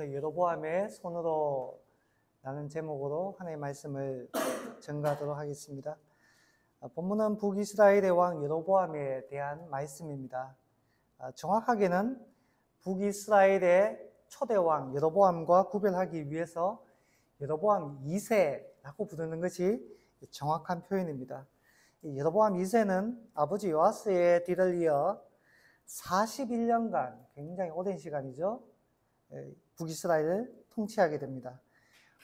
오늘 여로보암의 손으로 라는 제목으로 하나님의 말씀을 전가하도록 하겠습니다. 본문은 북이스라엘의 왕 여로보암에 대한 말씀입니다. 정확하게는 북이스라엘의 초대 왕 여로보암과 구별하기 위해서 여로보암 2세라고 부르는 것이 정확한 표현입니다. 여로보암 2세는 아버지 요아스의 뒤를 이어 41년간, 굉장히 오랜 시간이죠, 북이스라엘을 통치하게 됩니다.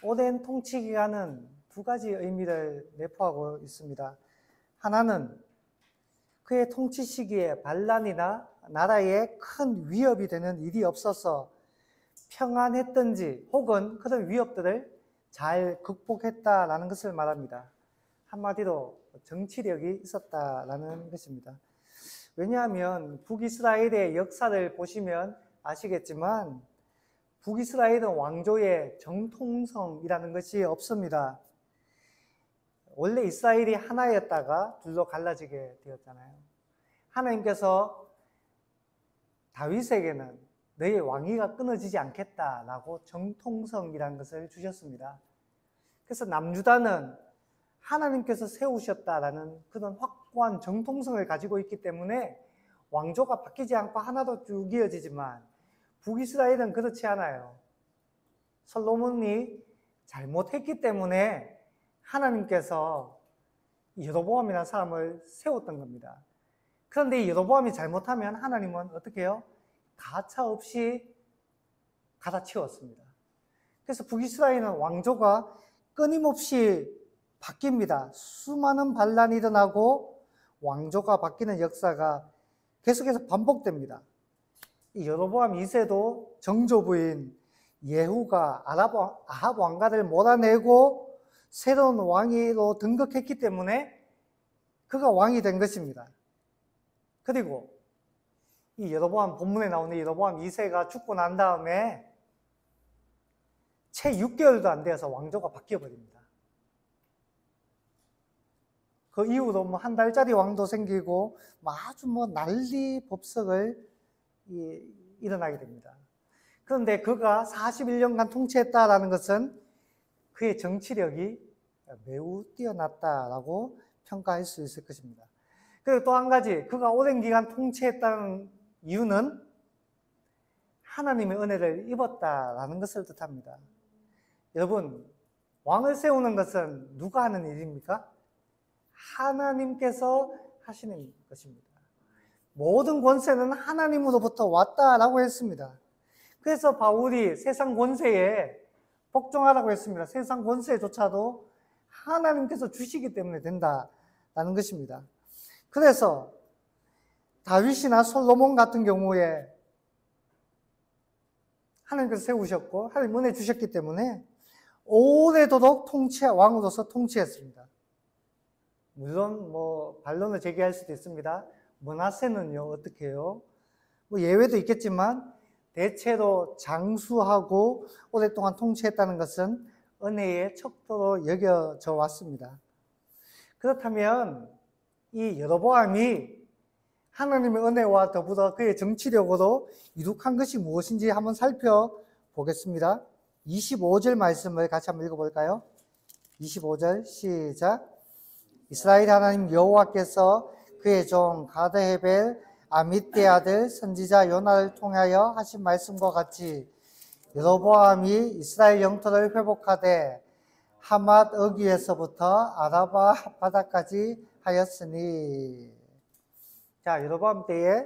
오랜 통치 기간은 두 가지 의미를 내포하고 있습니다. 하나는 그의 통치 시기에 반란이나 나라에 큰 위협이 되는 일이 없어서 평안했던지 혹은 그런 위협들을 잘 극복했다라는 것을 말합니다. 한마디로 정치력이 있었다라는 것입니다. 왜냐하면 북이스라엘의 역사를 보시면 아시겠지만 북이스라엘은 왕조의 정통성이라는 것이 없습니다. 원래 이스라엘이 하나였다가 둘로 갈라지게 되었잖아요. 하나님께서 다윗에게는 너의 왕위가 끊어지지 않겠다라고 정통성이라는 것을 주셨습니다. 그래서 남유다는 하나님께서 세우셨다라는 그런 확고한 정통성을 가지고 있기 때문에 왕조가 바뀌지 않고 하나도 쭉 이어지지만 북이스라엘은 그렇지 않아요. 솔로몬이 잘못했기 때문에 하나님께서 여로보암이라는 사람을 세웠던 겁니다. 그런데 이 여로보암이 잘못하면 하나님은 어떻게 해요? 가차없이 갈아치웠습니다. 그래서 북이스라엘은 왕조가 끊임없이 바뀝니다. 수많은 반란이 일어나고 왕조가 바뀌는 역사가 계속해서 반복됩니다. 이 여로보암 2세도 정조부인 예후가 아합 왕가를 몰아내고 새로운 왕위로 등극했기 때문에 그가 왕이 된 것입니다. 그리고 이 여로보암, 본문에 나오는 여로보암 2세가 죽고 난 다음에 채 6개월도 안 되어서 왕조가 바뀌어버립니다. 그 이후로 뭐 한 달짜리 왕도 생기고 아주 난리 법석을 일어나게 됩니다. 그런데 그가 41년간 통치했다라는 것은 그의 정치력이 매우 뛰어났다라고 평가할 수 있을 것입니다. 그리고 또 한 가지, 그가 오랜 기간 통치했다는 이유는 하나님의 은혜를 입었다라는 것을 뜻합니다. 여러분, 왕을 세우는 것은 누가 하는 일입니까? 하나님께서 하시는 것입니다. 모든 권세는 하나님으로부터 왔다라고 했습니다. 그래서 바울이 세상 권세에 복종하라고 했습니다. 세상 권세조차도 하나님께서 주시기 때문에 된다라는 것입니다. 그래서 다윗이나 솔로몬 같은 경우에 하나님께서 세우셨고 하나님 은혜 주셨기 때문에 오래도록 왕으로서 통치했습니다. 물론 반론을 제기할 수도 있습니다. 므낫세는요 어떻게 해요? 예외도 있겠지만 대체로 장수하고 오랫동안 통치했다는 것은 은혜의 척도로 여겨져 왔습니다. 그렇다면 이 여로보암이 하나님의 은혜와 더불어 그의 정치력으로 이룩한 것이 무엇인지 한번 살펴보겠습니다. 25절 말씀을 같이 한번 읽어볼까요? 25절 시작. 이스라엘 하나님 여호와께서 그의 종 가드헤벨 아미떼 아들 선지자 요나를 통하여 하신 말씀과 같이 여로보암이 이스라엘 영토를 회복하되 하맛 어귀에서부터 아라바 바다까지 하였으니. 자, 여로보암 때에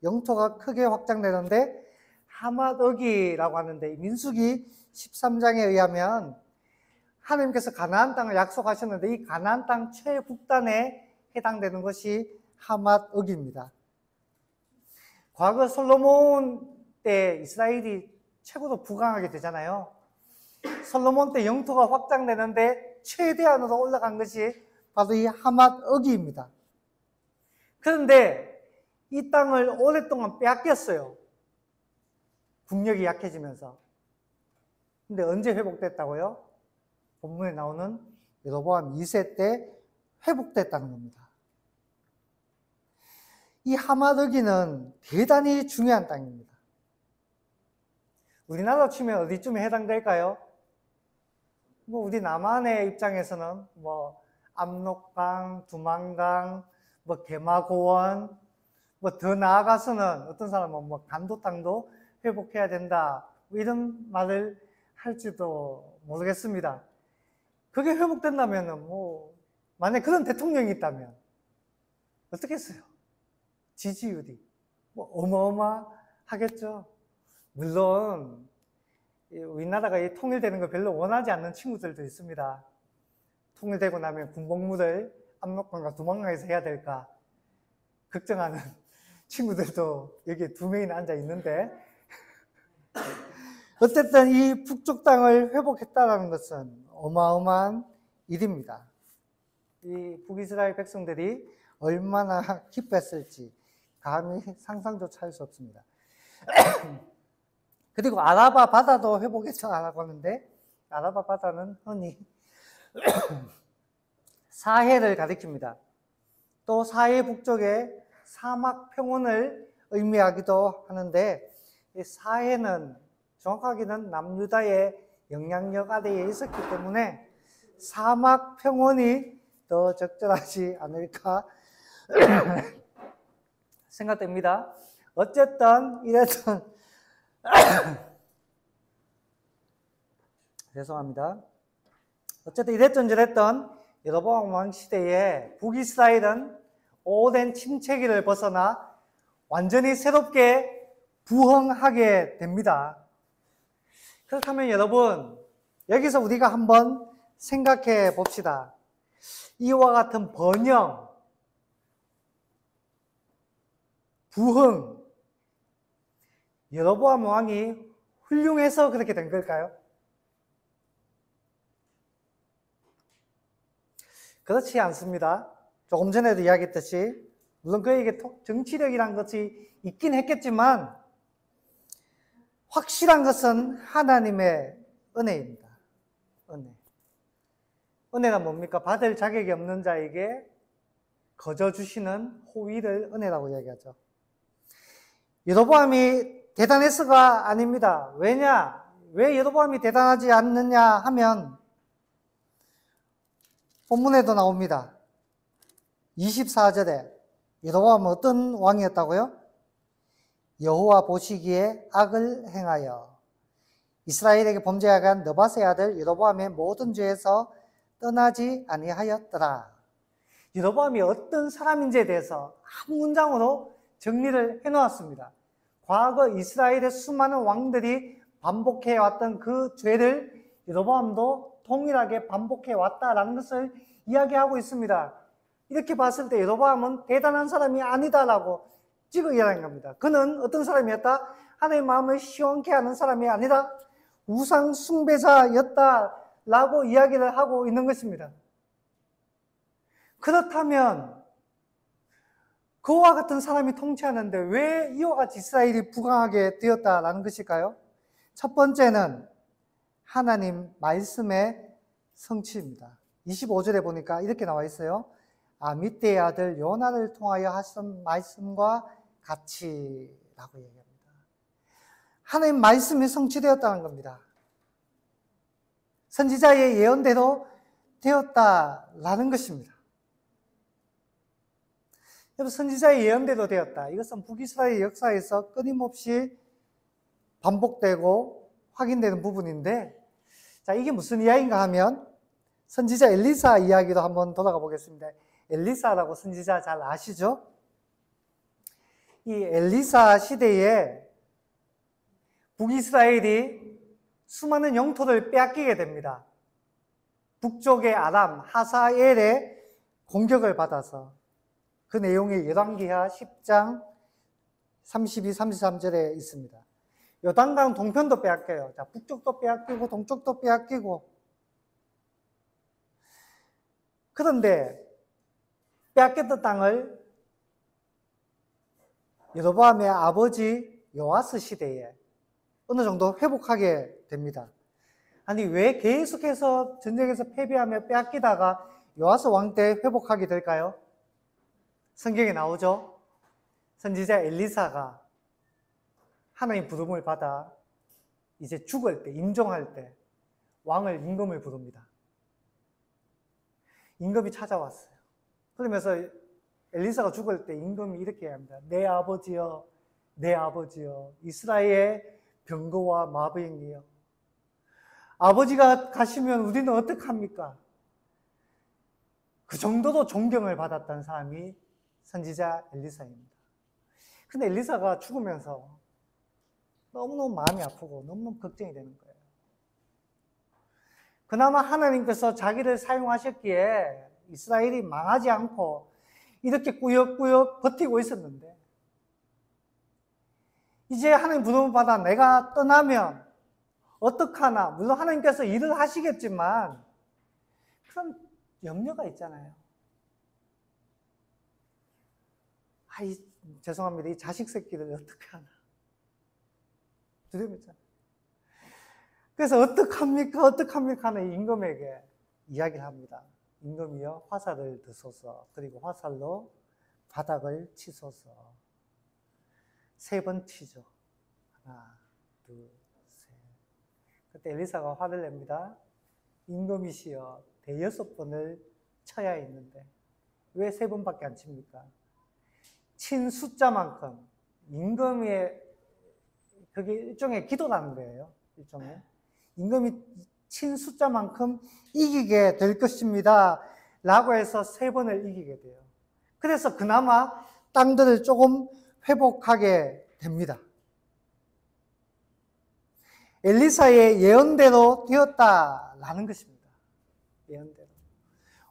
영토가 크게 확장되는데 하맛 어귀라고 하는데 민수기 13장에 의하면 하나님께서 가나안 땅을 약속하셨는데 이 가나안 땅 최북단에 해당되는 것이 하맛 어귀입니다. 과거 솔로몬 때 이스라엘이 최고로 부강하게 되잖아요. 솔로몬 때 영토가 확장되는데 최대한으로 올라간 것이 바로 이 하맛 어귀입니다. 그런데 이 땅을 오랫동안 빼앗겼어요. 국력이 약해지면서. 근데 언제 회복됐다고요? 본문에 나오는 여로보암 2세 때 회복됐다는 겁니다. 이 하맛 어귀는 대단히 중요한 땅입니다. 우리나라로 치면 어디쯤에 해당될까요? 뭐 우리 남한의 입장에서는 뭐 압록강, 두만강, 뭐 개마고원, 뭐 더 나아가서는 어떤 사람은 뭐 간도 땅도 회복해야 된다, 뭐 이런 말을 할지도 모르겠습니다. 그게 회복된다면은 뭐 만약 그런 대통령이 있다면 어떻겠어요? 지지율이 뭐 어마어마하겠죠. 물론 우리나라가 통일되는 걸 별로 원하지 않는 친구들도 있습니다. 통일되고 나면 군복무를 압록강과 두만강에서 해야 될까 걱정하는 친구들도 여기 2명이나 앉아 있는데, 어쨌든 이 북쪽 땅을 회복했다는 것은 어마어마한 일입니다. 이 북이스라엘 백성들이 얼마나 기뻤을지 감히 상상조차 할 수 없습니다. 그리고 아라바 바다도 회복했다고 하는데, 아라바 바다는 흔히 사해를 가리킵니다. 또 사해 북쪽에 사막 평원을 의미하기도 하는데, 이 사해는 정확하게는 남유다의 영향력 아래에 있었기 때문에 사막 평원이 더 적절하지 않을까 생각됩니다. 어쨌든 이랬던 죄송합니다. 어쨌든 이랬던 저랬던 여로보암 왕 시대에 북이스라엘은 오랜 침체기를 벗어나 완전히 새롭게 부흥하게 됩니다. 그렇다면 여러분, 여기서 우리가 한번 생각해 봅시다. 이와 같은 번영, 부흥, 여로보암 왕이 훌륭해서 그렇게 된 걸까요? 그렇지 않습니다. 조금 전에도 이야기했듯이 물론 그에게 정치력이란 것이 있긴 했겠지만 확실한 것은 하나님의 은혜입니다. 은혜. 은혜가 뭡니까? 받을 자격이 없는 자에게 거저 주시는 호의를 은혜라고 이야기하죠. 여로보암이 대단해서가 아닙니다. 왜냐? 왜 여로보암이 대단하지 않느냐 하면 본문에도 나옵니다. 24절에 여로보암은 어떤 왕이었다고요? 여호와 보시기에 악을 행하여 이스라엘에게 범죄하간 느밧의 아들 여로보암의 모든 죄에서 떠나지 아니하였더라. 여로보암이 어떤 사람인지에 대해서 한 문장으로 정리를 해놓았습니다. 과거 이스라엘의 수많은 왕들이 반복해왔던 그 죄를 여로보암도 동일하게 반복해왔다라는 것을 이야기하고 있습니다. 이렇게 봤을 때 여로보암은 대단한 사람이 아니다라고 찍어 이야기한 겁니다. 그는 어떤 사람이었다? 하나님의 마음을 시원케 하는 사람이 아니라 우상 숭배자였다라고 이야기를 하고 있는 것입니다. 그렇다면 그와 같은 사람이 통치하는데 왜 이와 같이 이스라엘이 부강하게 되었다라는 것일까요? 첫 번째는 하나님 말씀의 성취입니다. 25절에 보니까 이렇게 나와 있어요. 아미떼의 아들 요나를 통하여 하신 말씀과 같이라고 얘기합니다. 하나님 말씀이 성취되었다는 겁니다. 선지자의 예언대로 되었다라는 것입니다. 여러분, 선지자의 예언대로 되었다. 이것은 북이스라엘 역사에서 끊임없이 반복되고 확인되는 부분인데, 자, 이게 무슨 이야기인가 하면 선지자 엘리사 이야기도 한번 돌아가 보겠습니다. 엘리사라고 선지자 잘 아시죠? 이 엘리사 시대에 북이스라엘이 수많은 영토를 빼앗기게 됩니다. 북쪽의 아람, 하사엘의 공격을 받아서 그 내용이 열왕기하 10장 32, 33절에 있습니다. 요단강 동편도 빼앗겨요. 자, 북쪽도 빼앗기고 동쪽도 빼앗기고. 그런데 빼앗겼던 땅을 여로보암의 아버지 요아스 시대에 어느 정도 회복하게 됩니다. 아니, 왜 계속해서 전쟁에서 패배하며 빼앗기다가 요아스 왕 때 회복하게 될까요? 성경에 나오죠. 선지자 엘리사가 하나님 부름을 받아 이제 죽을 때, 임종할 때 왕을 임금을 부릅니다. 임금이 찾아왔어요. 그러면서 엘리사가 죽을 때 임금이 이렇게 합니다. 내 아버지여, 내 아버지여, 이스라엘의 병거와 마병이여. 아버지가 가시면 우리는 어떡합니까? 그 정도로 존경을 받았던 사람이 선지자 엘리사입니다. 근데 엘리사가 죽으면서 너무너무 마음이 아프고 너무너무 걱정이 되는 거예요. 그나마 하나님께서 자기를 사용하셨기에 이스라엘이 망하지 않고 이렇게 꾸역꾸역 버티고 있었는데, 이제 하나님 부름을 받아 내가 떠나면 어떡하나. 물론 하나님께서 일을 하시겠지만 그런 염려가 있잖아요. 죄송합니다. 이 자식 새끼를 어떻게 하나. 두려움 있잖아요. 그래서 어떡합니까 하는 임금에게 이야기를 합니다. 임금이여, 화살을 드소서. 그리고 화살로 바닥을 치소서. 3번 치죠. 하나, 둘, 셋. 그때 엘리사가 화를 냅니다. 임금이시여, 6번을 쳐야 했는데 왜 3번밖에 안 칩니까? 친 숫자만큼, 임금의 그게 일종의 기도라는 거예요. 일종의 임금이 친 숫자만큼 이기게 될 것입니다 라고 해서 3번을 이기게 돼요. 그래서 그나마 땅들을 조금 회복하게 됩니다. 엘리사의 예언대로 되었다라는 것입니다. 예언대로.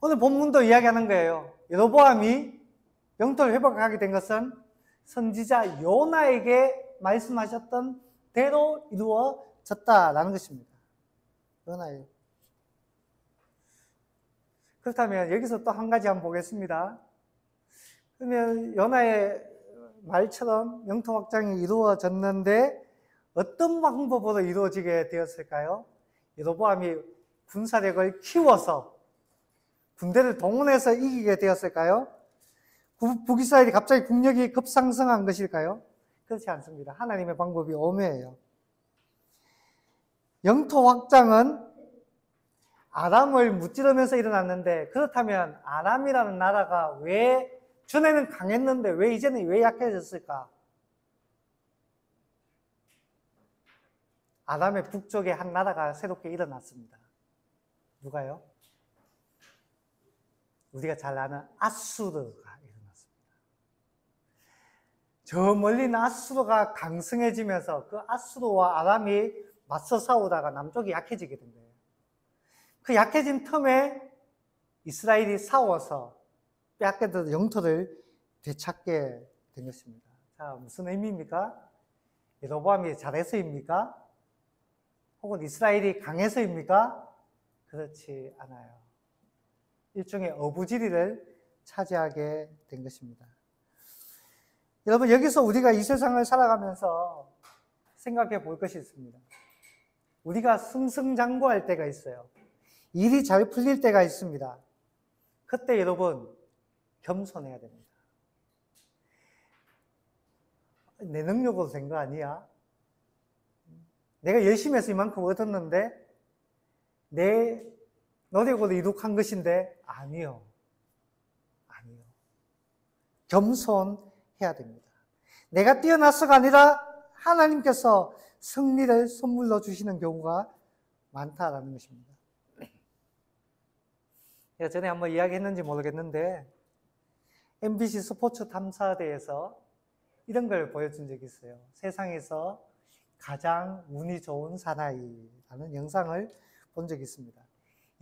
오늘 본문도 이야기하는 거예요. 여로보암이 영토를 회복하게 된 것은 선지자 요나에게 말씀하셨던 대로 이루어졌다라는 것입니다. 요나에. 그렇다면 여기서 또 한 가지 한번 보겠습니다. 그러면 요나의 말처럼 영토 확장이 이루어졌는데 어떤 방법으로 이루어지게 되었을까요? 여로보암이 군사력을 키워서 군대를 동원해서 이기게 되었을까요? 북이스라엘이 갑자기 국력이 급상승한 것일까요? 그렇지 않습니다. 하나님의 방법이 오묘해요. 영토 확장은 아람을 무찌르면서 일어났는데, 그렇다면 아람이라는 나라가 왜 전에는 강했는데 왜 이제는 왜 약해졌을까? 아람의 북쪽에 한 나라가 새롭게 일어났습니다. 누가요? 우리가 잘 아는 아수르가 일어났습니다. 저 멀리 있는 아수르가 강성해지면서 그 아수르와 아람이 맞서 싸우다가 남쪽이 약해지게 된 거예요. 그 약해진 틈에 이스라엘이 싸워서 빼앗겼던 영토를 되찾게 된 것입니다. 자, 무슨 의미입니까? 여로보암이 잘해서입니까? 혹은 이스라엘이 강해서입니까? 그렇지 않아요. 일종의 어부지리를 차지하게 된 것입니다. 여러분, 여기서 우리가 이 세상을 살아가면서 생각해 볼 것이 있습니다. 우리가 승승장구할 때가 있어요. 일이 잘 풀릴 때가 있습니다. 그때 여러분, 겸손해야 됩니다. 내 능력으로 된 거 아니야? 내가 열심히 해서 이만큼 얻었는데 내 노력으로 이룩한 것인데 아니요. 아니요. 겸손해야 됩니다. 내가 뛰어나서가 아니라 하나님께서 승리를 선물로 주시는 경우가 많다라는 것입니다. 제가 전에 한번 이야기했는지 모르겠는데 MBC 스포츠 탐사대에서 이런 걸 보여준 적이 있어요. 세상에서 가장 운이 좋은 사나이라는 영상을 본 적이 있습니다.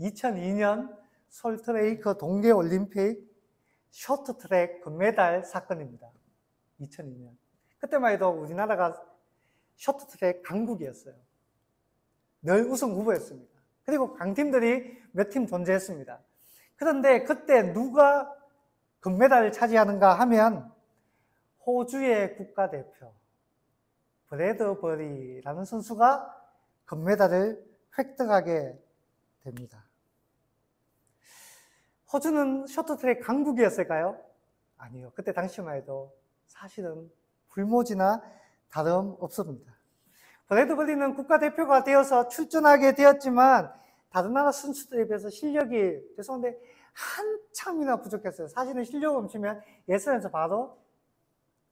2002년 솔트레이크 동계올림픽 쇼트트랙 금메달 사건입니다. 2002년. 그때만 해도 우리나라가 쇼트트랙 강국이었어요. 늘 우승 후보였습니다. 그리고 강팀들이 몇 팀 존재했습니다. 그런데 그때 누가 금메달을 차지하는가 하면 호주의 국가대표 브래드버리라는 선수가 금메달을 획득하게 됩니다. 호주는 쇼트트랙 강국이었을까요? 아니요. 그때 당시만 해도 사실은 불모지나 다름없습니다. 브래드버리는 국가대표가 되어서 출전하게 되었지만 다른 나라 선수들에 비해서 실력이 죄송한데 한참이나 부족했어요. 사실은 실력 넘치면 예선에서 바로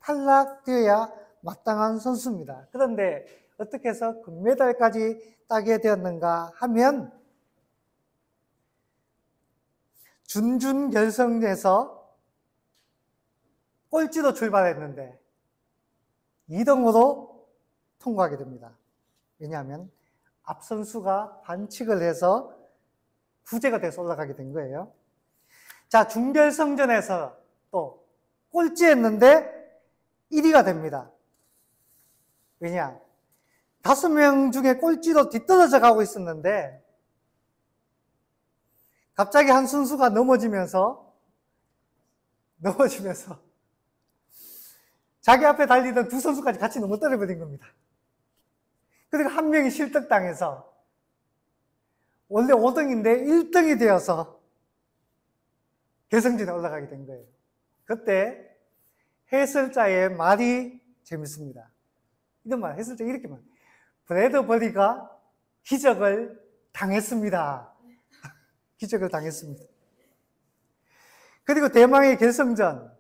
탈락되어야 마땅한 선수입니다. 그런데 어떻게 해서 금메달까지 따게 되었는가 하면 준결승에서 꼴찌로 출발했는데 2등으로 통과하게 됩니다. 왜냐하면 앞 선수가 반칙을 해서 부재가 돼서 올라가게 된 거예요. 자, 준결승전에서 또 꼴찌했는데 1위가 됩니다. 왜냐? 5명 중에 꼴찌로 뒤떨어져 가고 있었는데 갑자기 한 선수가 넘어지면서 자기 앞에 달리던 두 선수까지 같이 넘어뜨려 버린 겁니다. 그리고 한 명이 실격당해서 원래 5등인데 1등이 되어서 결승전에 올라가게 된 거예요. 그때 해설자의 말이 재밌습니다. 이런 말, 해설자 이렇게 말. 브래드버리가 기적을 당했습니다. 기적을 당했습니다. 그리고 대망의 결승전.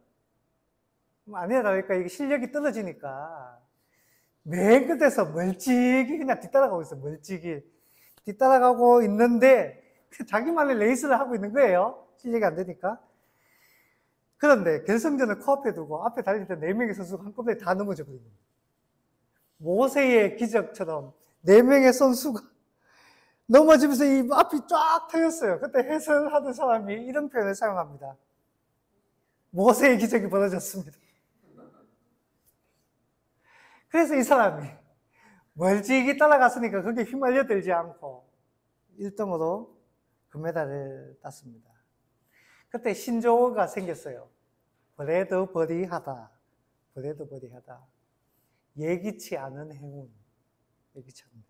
아니야, 다를까, 이게 실력이 떨어지니까 맨 끝에서 멀찍이 그냥 뒤따라가고 있어요. 멀찍이. 뒤따라가고 있는데 자기만의 레이스를 하고 있는 거예요. 실력이 안 되니까. 그런데 결승전을 코앞에 두고 앞에 달리던 4명의 선수가 한꺼번에 다 넘어져 버린 겁니다. 모세의 기적처럼 4명의 선수가 넘어지면서 이 앞이 쫙 트였어요. 그때 해설하던 사람이 이런 표현을 사용합니다. 모세의 기적이 벌어졌습니다. 그래서 이 사람이 멀찍이 따라갔으니까 거기에 휘말려 들지 않고 1등으로 금메달을 땄습니다. 그때 신조어가 생겼어요. 브래드버리하다. 브래드버리하다. 예기치 않은 행운. 예기치 않은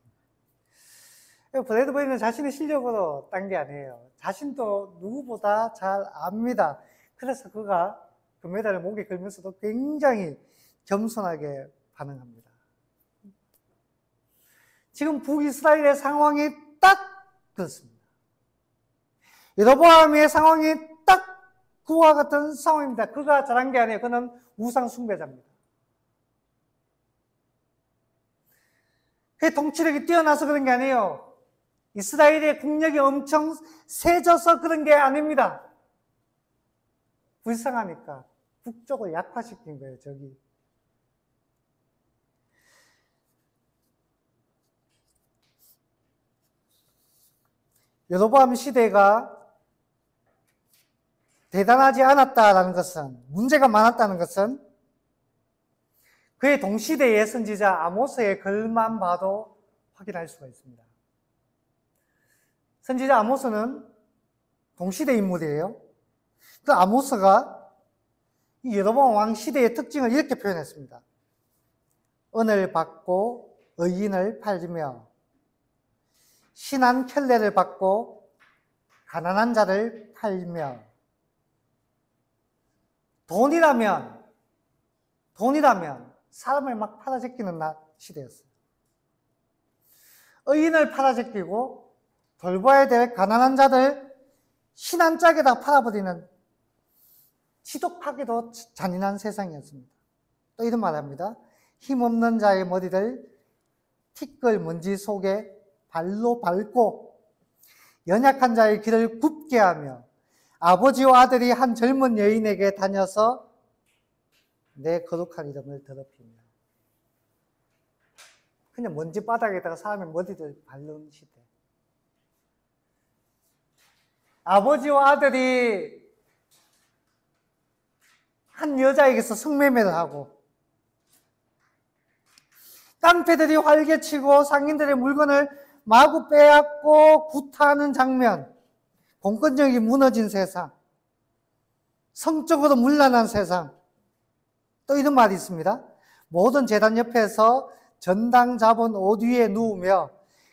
행운. 브래드버리는 자신의 실력으로 딴 게 아니에요. 자신도 누구보다 잘 압니다. 그래서 그가 금메달을 목에 걸면서도 굉장히 겸손하게 반응합니다. 지금 북이스라엘의 상황이 딱 그렇습니다. 여로보암의 상황이 딱 그와 같은 상황입니다. 그가 잘한 게 아니에요. 그는 우상 숭배자입니다. 그의 통치력이 뛰어나서 그런 게 아니에요. 이스라엘의 국력이 엄청 세져서 그런 게 아닙니다. 불쌍하니까 북쪽을 약화시킨 거예요, 저기. 여로보암 시대가 대단하지 않았다라는 것은, 문제가 많았다는 것은 그의 동시대의 선지자 아모스의 글만 봐도 확인할 수가 있습니다. 선지자 아모스는 동시대 인물이에요. 그 아모스가 이 여로보암 왕 시대의 특징을 이렇게 표현했습니다. 은을 받고 의인을 팔며 신한 켤레를 받고 가난한 자를 팔며 돈이라면 사람을 막 팔아제끼는 시대였어요. 의인을 팔아제끼고 돌봐야 될 가난한 자들 신한 짝에다 팔아버리는 지독하게도 잔인한 세상이었습니다. 또 이런 말 합니다. 힘없는 자의 머리를 티끌 먼지 속에 발로 밟고 연약한 자의 길을 굽게 하며 아버지와 아들이 한 젊은 여인에게 다녀서 내 거룩한 이름을 더럽히며. 그냥 먼지 바닥에다가 사람의 머리를 밟는 시대. 아버지와 아들이 한 여자에게서 성매매를 하고 깡패들이 활개치고 상인들의 물건을 마구 빼앗고 구타하는 장면, 공권력이 무너진 세상, 성적으로 문란한 세상. 또 이런 말이 있습니다. 모든 제단 옆에서 전당 잡은 옷 위에 누우며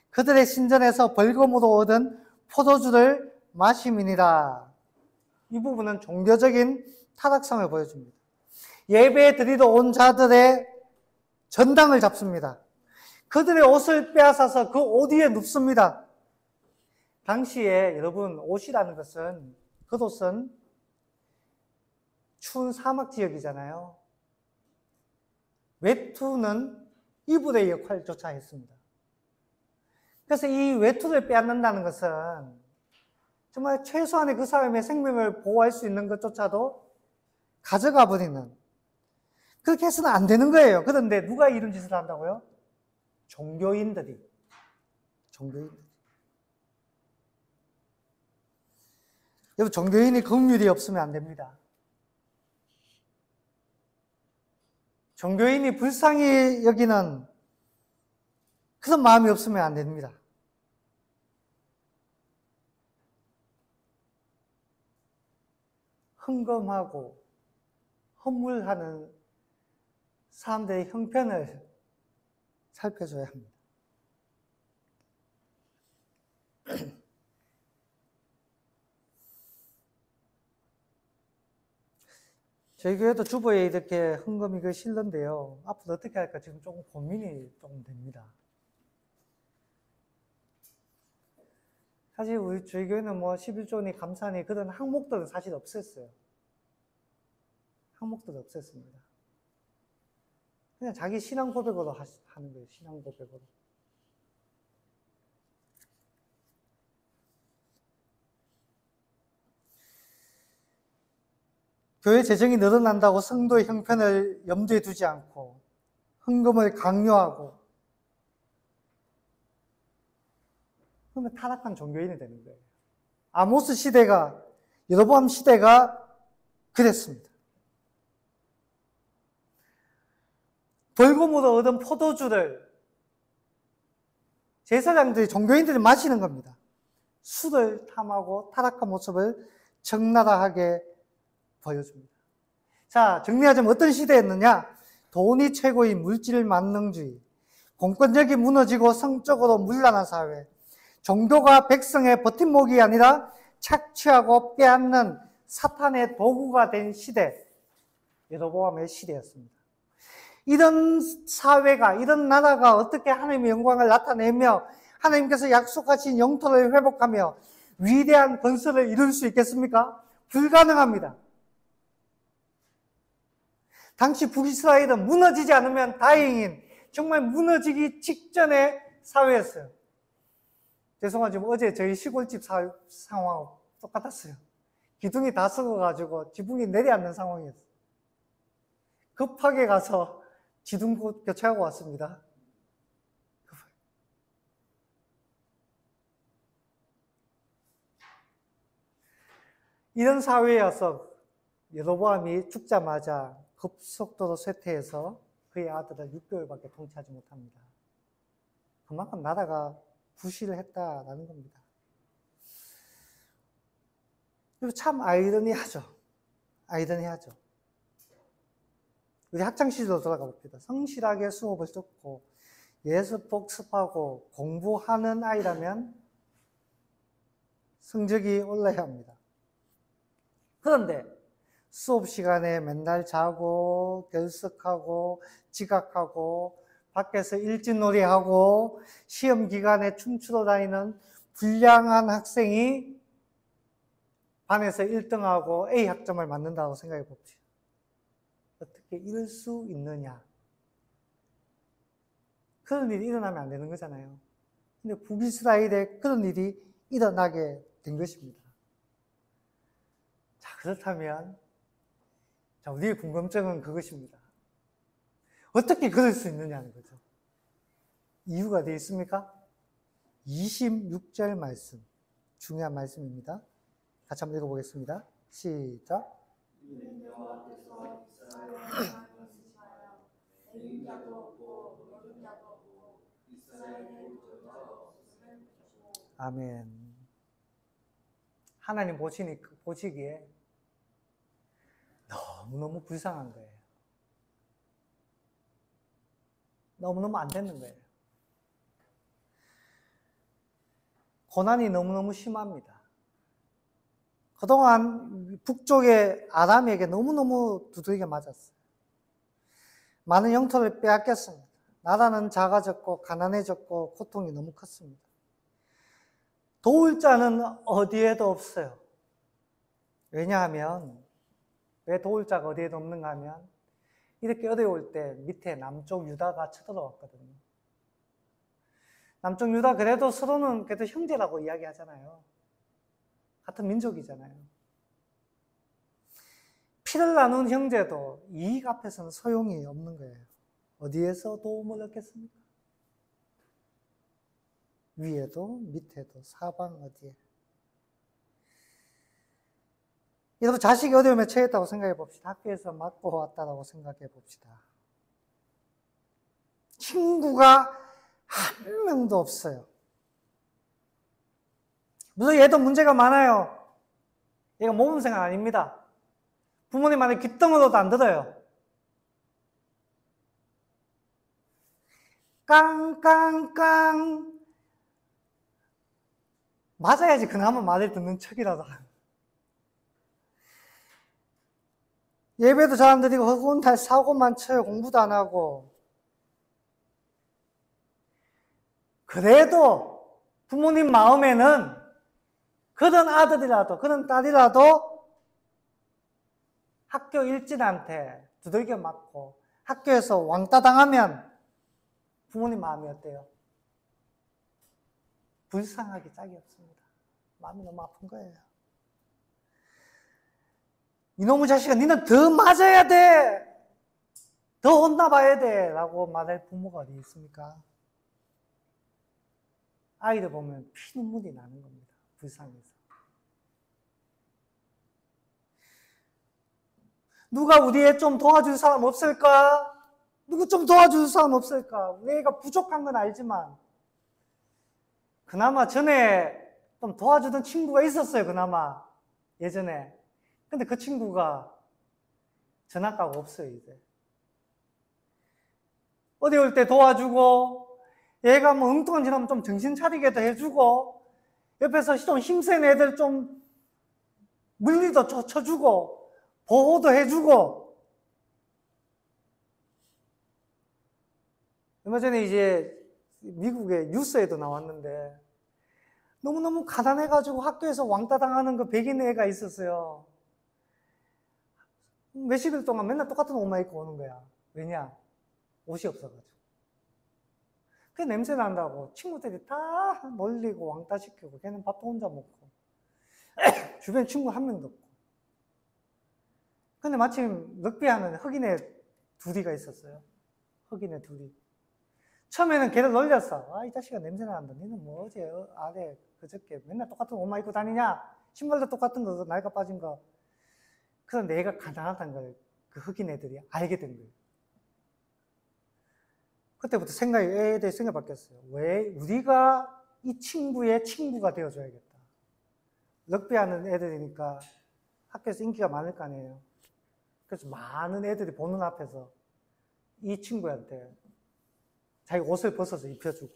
그들의 신전에서 벌금으로 얻은 포도주를 마심이니라. 이 부분은 종교적인 타락상을 보여줍니다. 예배 드리러 온 자들의 전당을 잡습니다. 그들의 옷을 빼앗아서 그 옷 위에 눕습니다. 당시에 여러분 옷이라는 것은, 겉옷은 추운 사막 지역이잖아요. 외투는 이불의 역할조차 했습니다. 그래서 이 외투를 빼앗는다는 것은 정말 최소한의 그 사람의 생명을 보호할 수 있는 것조차도 가져가 버리는, 그렇게 해서는 안 되는 거예요. 그런데 누가 이런 짓을 한다고요? 종교인들이. 여러분, 종교인이 긍휼이 없으면 안 됩니다. 종교인이 불쌍히 여기는 그런 마음이 없으면 안 됩니다. 헌금하고 헌물하는 사람들의 형편을 살펴줘야 합니다. 저희 교회도 주보에 이렇게 헌금 이거 실는데요. 앞으로 어떻게 할까 지금 조금 고민이 좀 됩니다. 사실 저희 교회는 뭐 11조니 감사니 그런 항목들은 사실 없었어요. 항목들은 없었습니다. 그냥 자기 신앙 고백으로 하는 거예요. 신앙 고백으로. 교회 재정이 늘어난다고 성도의 형편을 염두에 두지 않고 헌금을 강요하고, 그러면 타락한 종교인이 되는 거예요. 아모스 시대가, 여로보암 시대가 그랬습니다. 벌금으로 얻은 포도주를 제사장들이, 종교인들이 마시는 겁니다. 술을 탐하고 타락한 모습을 적나라하게 보여줍니다. 자, 정리하자면 어떤 시대였느냐? 돈이 최고인 물질 만능주의, 공권력이 무너지고 성적으로 문란한 사회, 종교가 백성의 버팀목이 아니라 착취하고 빼앗는 사탄의 도구가 된 시대, 여로보암의 시대였습니다. 이런 사회가, 이런 나라가 어떻게 하나님의 영광을 나타내며 하나님께서 약속하신 영토를 회복하며 위대한 건설을 이룰 수 있겠습니까? 불가능합니다. 당시 북이스라엘은 무너지지 않으면 다행인, 정말 무너지기 직전의 사회였어요. 죄송하지만 어제 저희 시골집 상황하고 똑같았어요. 기둥이 다 썩어가지고 지붕이 내려앉는 상황이었어요. 급하게 가서 지붕 교체하고 왔습니다. 이런 사회여서 여로보암이 죽자마자 급속도로 쇠퇴해서 그의 아들을 6개월밖에 통치하지 못합니다. 그만큼 나라가 부실을 했다라는 겁니다. 그리고 참 아이러니하죠. 아이러니하죠. 우리 학창시절로 돌아가 봅시다. 성실하게 수업을 듣고 예습 복습하고 공부하는 아이라면 성적이 올라야 합니다. 그런데 수업 시간에 맨날 자고 결석하고 지각하고 밖에서 일진놀이하고 시험 기간에 춤추러 다니는 불량한 학생이 반에서 1등하고 A 학점을 맞는다고 생각해 봅시다. 어떻게 이럴 수 있느냐? 그런 일이 일어나면 안 되는 거잖아요. 근데 북이스라엘에 그런 일이 일어나게 된 것입니다. 자, 그렇다면 자, 우리의 궁금증은 그것입니다. 어떻게 그럴 수 있느냐는 거죠. 이유가 되어 있습니까? 26절 말씀, 중요한 말씀입니다. 같이 한번 읽어보겠습니다. 시작. 아멘. 하나님 보시기에 너무너무 불쌍한 거예요. 너무너무 안 되는 거예요. 고난이 너무너무 심합니다. 그동안 북쪽의 아람에게 너무너무 두들겨 맞았어요. 많은 영토를 빼앗겼습니다. 나라는 작아졌고 가난해졌고 고통이 너무 컸습니다. 도울 자는 어디에도 없어요. 왜냐하면 왜 도울 자가 어디에도 없는가 하면 이렇게 어려울 때 밑에 남쪽 유다가 쳐들어왔거든요. 남쪽 유다 그래도 서로는 그래도 형제라고 이야기하잖아요. 같은 민족이잖아요. 피를 나눈 형제도 이익 앞에서는 소용이 없는 거예요. 어디에서 도움을 얻겠습니까? 위에도 밑에도 사방 어디에. 여러분 자식이 어려움에 처했다고 생각해 봅시다. 학교에서 맞고 왔다라고 생각해 봅시다. 친구가 한 명도 없어요. 무슨 얘도 문제가 많아요. 얘가 모범생 아닙니다. 부모님 말에 귓등으로도 안 들어요. 깡깡깡 맞아야지 그나마 말을 듣는 척이라도. 예배도 잘 안 드리고 허구한 사고만 쳐요. 공부도 안 하고. 그래도 부모님 마음에는 그런 아들이라도 그런 딸이라도 학교 일진한테 두들겨 맞고 학교에서 왕따 당하면 부모님 마음이 어때요? 불쌍하기 짝이 없습니다. 마음이 너무 아픈 거예요. 이놈의 자식아, 니는 더 맞아야 돼! 더 혼나봐야 돼! 라고 말할 부모가 어디 있습니까? 아이들 보면 피눈물이 나는 겁니다. 불쌍해서. 누가 우리애 좀 도와줄 사람 없을까? 누구 좀 도와줄 사람 없을까? 우리 애가 부족한 건 알지만 그나마 전에 좀 도와주던 친구가 있었어요. 그나마 예전에. 근데 그 친구가 전학가고 없어요. 이제 어려울 때 도와주고 얘가 뭐 엉뚱한 짓 하면 좀 정신 차리게도 해주고 옆에서 좀 힘센 애들 좀 물리도 쳐주고 보호도 해주고. 얼마 전에 이제 미국의 뉴스에도 나왔는데 너무너무 가난해가지고 학교에서 왕따 당하는 그 백인 애가 있었어요. 몇십일 동안 맨날 똑같은 옷만 입고 오는 거야. 왜냐? 옷이 없어가지고. 그 냄새 난다고 친구들이 다 놀리고 왕따 시키고 걔는 밥도 혼자 먹고 주변에 친구 한 명도 없고. 근데 마침 럭비하는 흑인애 둘이가 있었어요. 흑인애 둘이. 처음에는 걔를 놀렸어. 아, 이 자식아 냄새 난다. 너는 뭐 어제 아래 그저께 맨날 똑같은 옷만 입고 다니냐? 신발도 똑같은 거 낡아 빠진 거. 그래서 내가 가난하다는 걸 그 흑인 애들이 알게 된 거예요. 그때부터 애에 대해 생각이 바뀌었어요. 왜 우리가 이 친구의 친구가 되어줘야겠다. 럭비하는 애들이니까 학교에서 인기가 많을 거 아니에요. 그래서 많은 애들이 보는 앞에서 이 친구한테 자기 옷을 벗어서 입혀주고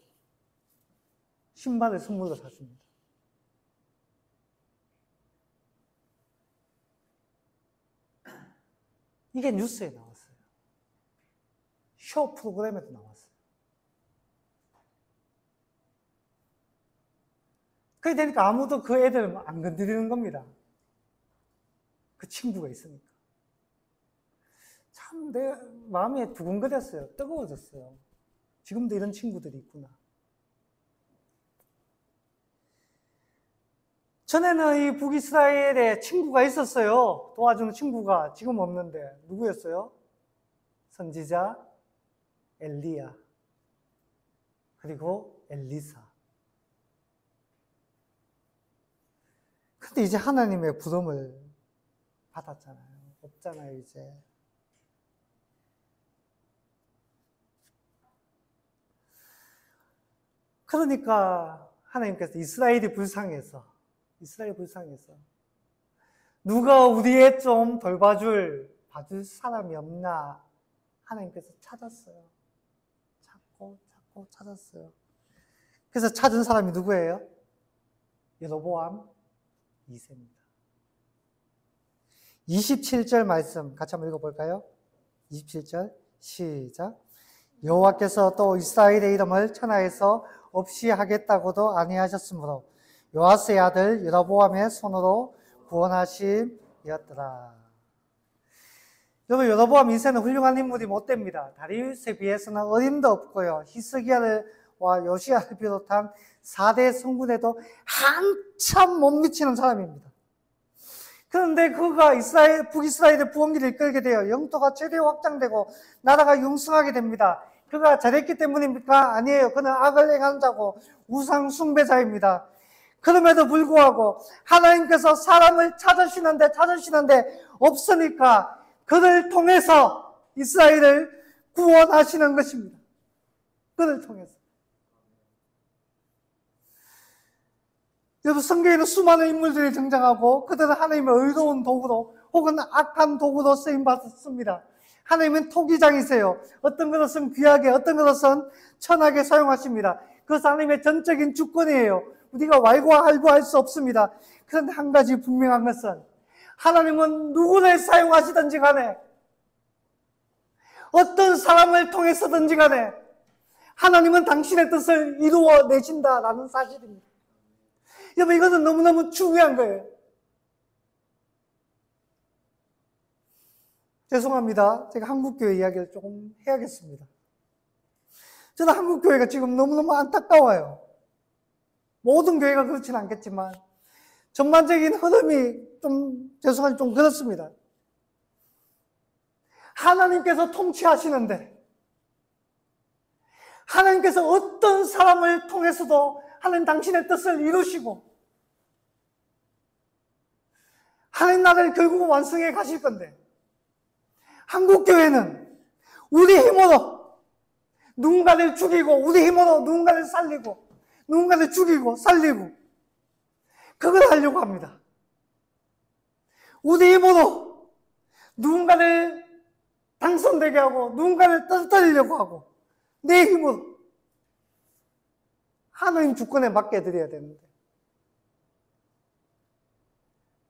신발을 선물로 사줍니다. 이게 뉴스에 나왔어요. 쇼 프로그램에도 나왔어요. 그래 되니까 아무도 그 애들 안 건드리는 겁니다. 그 친구가 있으니까. 참 내 마음이 두근거렸어요. 뜨거워졌어요. 지금도 이런 친구들이 있구나. 전에는 이 북이스라엘에 친구가 있었어요. 도와주는 친구가. 지금 없는데 누구였어요? 선지자 엘리야 그리고 엘리사. 근데 이제 하나님의 부름을 받았잖아요. 없잖아요 이제. 그러니까 하나님께서 이스라엘 불쌍해서 누가 우리의 좀 봐줄 사람이 없나 하나님께서 찾았어요. 찾고 찾았어요. 그래서 찾은 사람이 누구예요? 여로보암 2세입니다. 27절 말씀 같이 한번 읽어볼까요? 27절 시작. 여호와께서 또 이스라엘의 이름을 천하에서 없이 하겠다고도 아니하셨으므로 요아스의 아들 여로보암의 손으로 구원하심이었더라. 여러분, 여로보암 2세는 훌륭한 인물이 못 됩니다. 다리우스에 비해서는 어림도 없고요. 히스기야와 요시야를 비롯한 4대 성군에도 한참 못 미치는 사람입니다. 그런데 그가 북이스라엘의 부흥기를 이끌게 되어 영토가 최대 확장되고 나라가 융성하게 됩니다. 그가 잘했기 때문입니까? 아니에요. 그는 악을 행하는 자고 우상 숭배자입니다. 그럼에도 불구하고 하나님께서 사람을 찾으시는데 없으니까 그를 통해서 이스라엘을 구원하시는 것입니다. 그를 통해서. 여러분, 성경에는 수많은 인물들이 등장하고 그들은 하나님의 의로운 도구로 혹은 악한 도구로 쓰임받았습니다. 하나님은 토기장이세요. 어떤 것은 귀하게, 어떤 것은 천하게 사용하십니다. 그것은 하나님의 전적인 주권이에요. 우리가 왈가왈부할 수 없습니다. 그런데 한 가지 분명한 것은 하나님은 누구를 사용하시든지 간에 어떤 사람을 통해서든지 간에 하나님은 당신의 뜻을 이루어내신다라는 사실입니다. 여러분, 이것은 너무너무 중요한 거예요. 죄송합니다. 제가 한국교회 이야기를 조금 해야겠습니다. 저는 한국교회가 지금 너무너무 안타까워요. 모든 교회가 그렇지는 않겠지만 전반적인 흐름이 좀 그렇습니다. 하나님께서 통치하시는데 하나님께서 어떤 사람을 통해서도 하나님 당신의 뜻을 이루시고 하나님 나라를 결국 완성해 가실 건데 한국교회는 우리 힘으로 누군가를 죽이고 우리 힘으로 누군가를 살리고 누군가를 죽이고 살리고 그걸 하려고 합니다. 우리 힘으로 누군가를 당선되게 하고 누군가를 떨어뜨리려고 하고 내 힘으로 하나님 주권에 맡겨드려야 되는데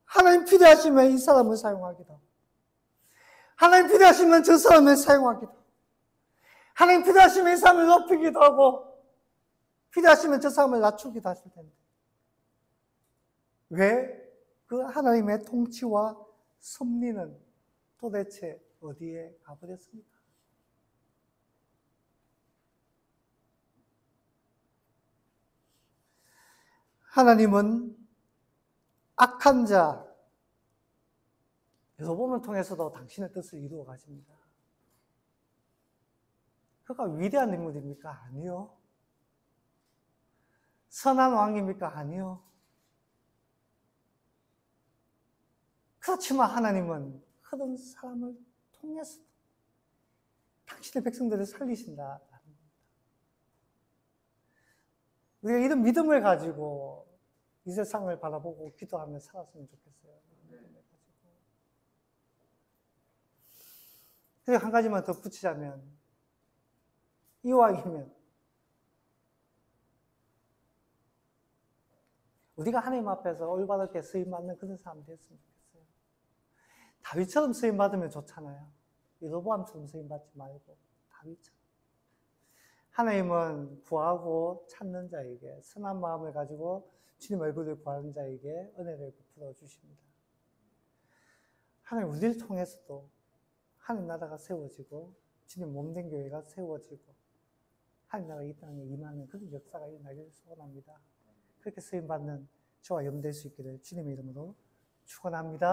하나님 필요하시면 이 사람을 사용하기도 하고 하나님 필요하시면 저 사람을 사용하기도 하고 하나님 필요하시면 이 사람을 높이기도 하고 필요하시면 저 사람을 낮추기도 하실 텐데 왜 그 하나님의 통치와 섭리는 도대체 어디에 가버렸습니까? 하나님은 악한 자 여러분을 통해서도 당신의 뜻을 이루어 가십니다. 그가 위대한 인물입니까? 아니요. 선한 왕입니까? 아니요. 그렇지만 하나님은 그런 사람을 통해서 당신의 백성들을 살리신다. 우리가 이런 믿음을 가지고 이 세상을 바라보고 기도하며 살았으면 좋겠어요. 그리고 한 가지만 더 붙이자면 이왕이면 우리가 하나님 앞에서 올바르게 쓰임받는 그런 사람 됐으면 좋겠어요. 다윗처럼 쓰임받으면 좋잖아요. 여로보암처럼 쓰임받지 말고 다윗처럼. 하나님은 구하고 찾는 자에게 선한 마음을 가지고 주님 얼굴을 구하는 자에게 은혜를 베풀어 주십니다. 하나님 우리를 통해서도 하나님 나라가 세워지고 주님 몸된 교회가 세워지고 하나님 나라가 이 땅에 임하는 그런 역사가 일어나기를 소원합니다. 그렇게 쓰임받는 저와 염될 수 있기를 주님의 이름으로 축원합니다.